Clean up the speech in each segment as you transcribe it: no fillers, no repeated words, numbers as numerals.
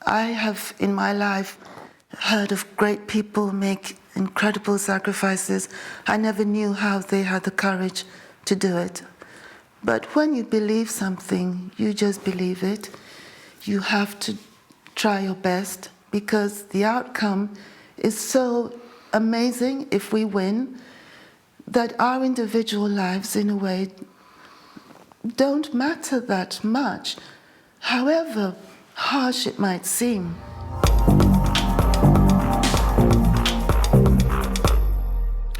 I have in my life heard of great people make incredible sacrifices. I never knew how they had the courage to do it. But when you believe something, you just believe it. You have to try your best because the outcome is so amazing if we win that our individual lives, in a way, don't matter that much, however harsh it might seem.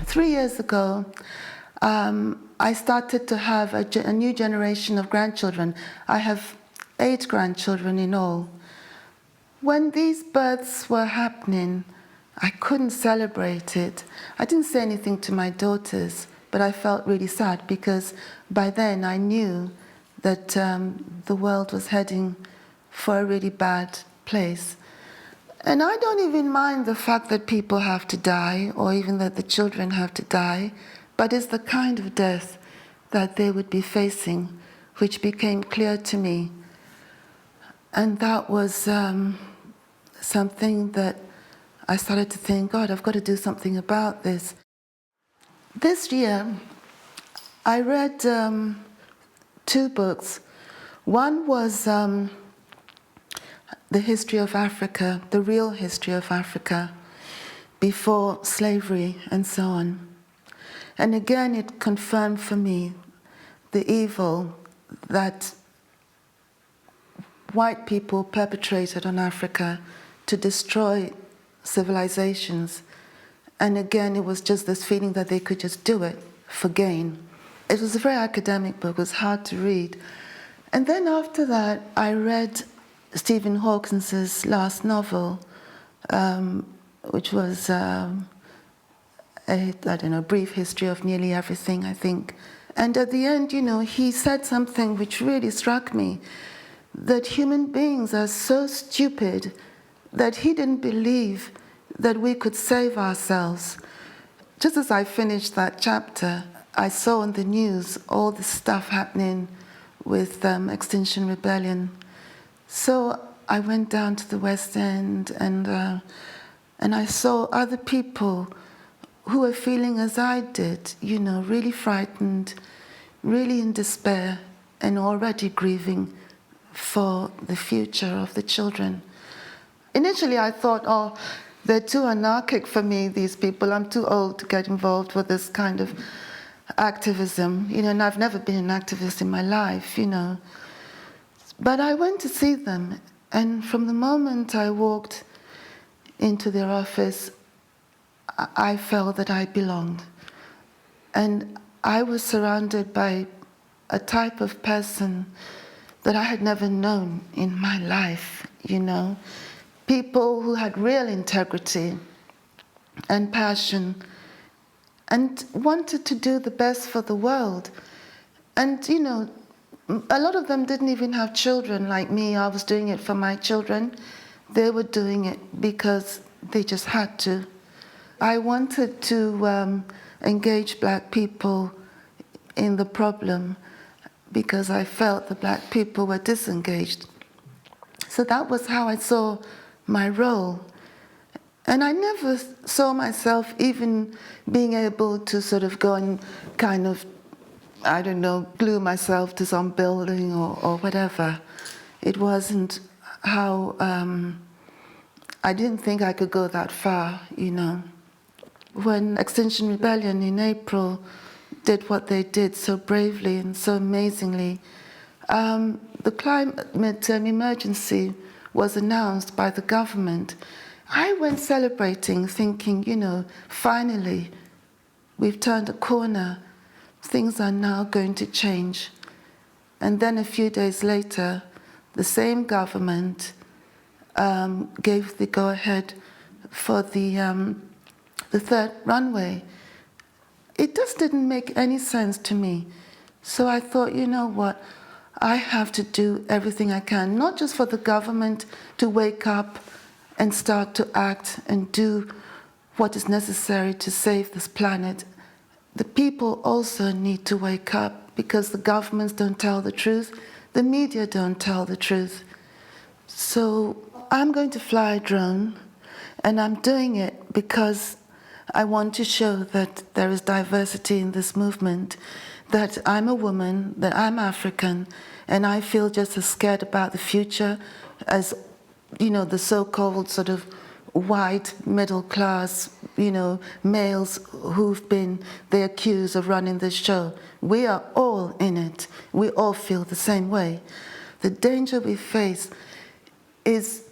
Three years ago, I started to have a new generation of grandchildren. I have 8 grandchildren in all. When these births were happening, I couldn't celebrate it. I didn't say anything to my daughters, but I felt really sad because by then I knew that the world was heading for a really bad place. And I don't even mind the fact that people have to die, or even that the children have to die, but it's the kind of death that they would be facing, which became clear to me. And that was something that I started to think, God, I've got to do something about this. This year, I read 2 books. One was the history of Africa, the real history of Africa, before slavery and so on. And again, it confirmed for me the evil that white people perpetrated on Africa to destroy civilizations. And again, it was just this feeling that they could just do it for gain. It was a very academic book, it was hard to read. And then after that, I read Stephen Hawkins's last novel, which was a brief history of nearly everything, I think. And at the end, he said something which really struck me, that human beings are so stupid that he didn't believe that we could save ourselves. Just as I finished that chapter, I saw on the news all this stuff happening with Extinction Rebellion. So I went down to the West End and I saw other people who were feeling as I did, really frightened, really in despair, and already grieving for the future of the children. Initially I thought, oh, they're too anarchic for me, these people. I'm too old to get involved with this kind of activism, and I've never been an activist in my life, But I went to see them, and from the moment I walked into their office, I felt that I belonged. And I was surrounded by a type of person that I had never known in my life, People who had real integrity and passion and wanted to do the best for the world. And, a lot of them didn't even have children like me. I was doing it for my children. They were doing it because they just had to. I wanted to engage black people in the problem because I felt the black people were disengaged. So that was how I saw my role. And I never saw myself even being able to sort of go and kind of, glue myself to some building or whatever. It wasn't how, I didn't think I could go that far, When Extinction Rebellion in April did what they did so bravely and so amazingly, the climate emergency was announced by the government. I went celebrating, thinking, finally, we've turned a corner. Things are now going to change. And then a few days later, the same government gave the go-ahead for the 3rd runway. It just didn't make any sense to me. So I thought, you know what? I have to do everything I can, not just for the government to wake up and start to act and do what is necessary to save this planet. The people also need to wake up because the governments don't tell the truth, the media don't tell the truth. So I'm going to fly a drone, and I'm doing it because I want to show that there is diversity in this movement, that I'm a woman, that I'm African, and I feel just as scared about the future as, the so-called sort of white middle class, males they accuse of running this show. We are all in it. We all feel the same way. The danger we face is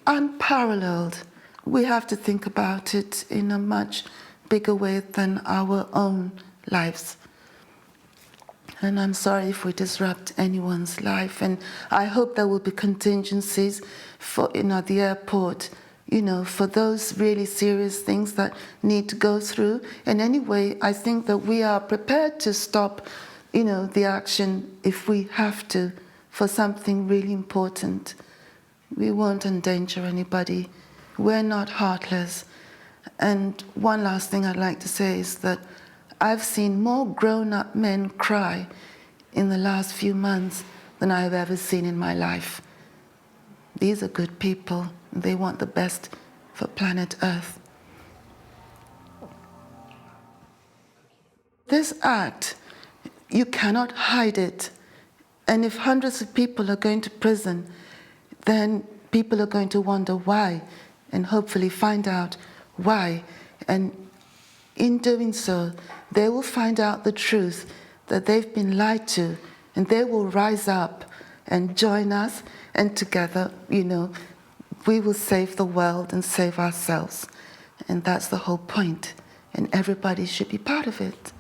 unparalleled. We have to think about it in a much bigger way than our own lives. And I'm sorry if we disrupt anyone's life. And I hope there will be contingencies for, the airport, for those really serious things that need to go through. And anyway, I think that we are prepared to stop, the action if we have to for something really important. We won't endanger anybody. We're not heartless. And one last thing I'd like to say is that I've seen more grown-up men cry in the last few months than I've ever seen in my life. These are good people. They want the best for planet Earth. This act, you cannot hide it. And if hundreds of people are going to prison, then people are going to wonder why, and hopefully find out why. And in doing so, they will find out the truth that they've been lied to, and they will rise up and join us, and together, we will save the world and save ourselves. And that's the whole point, and everybody should be part of it.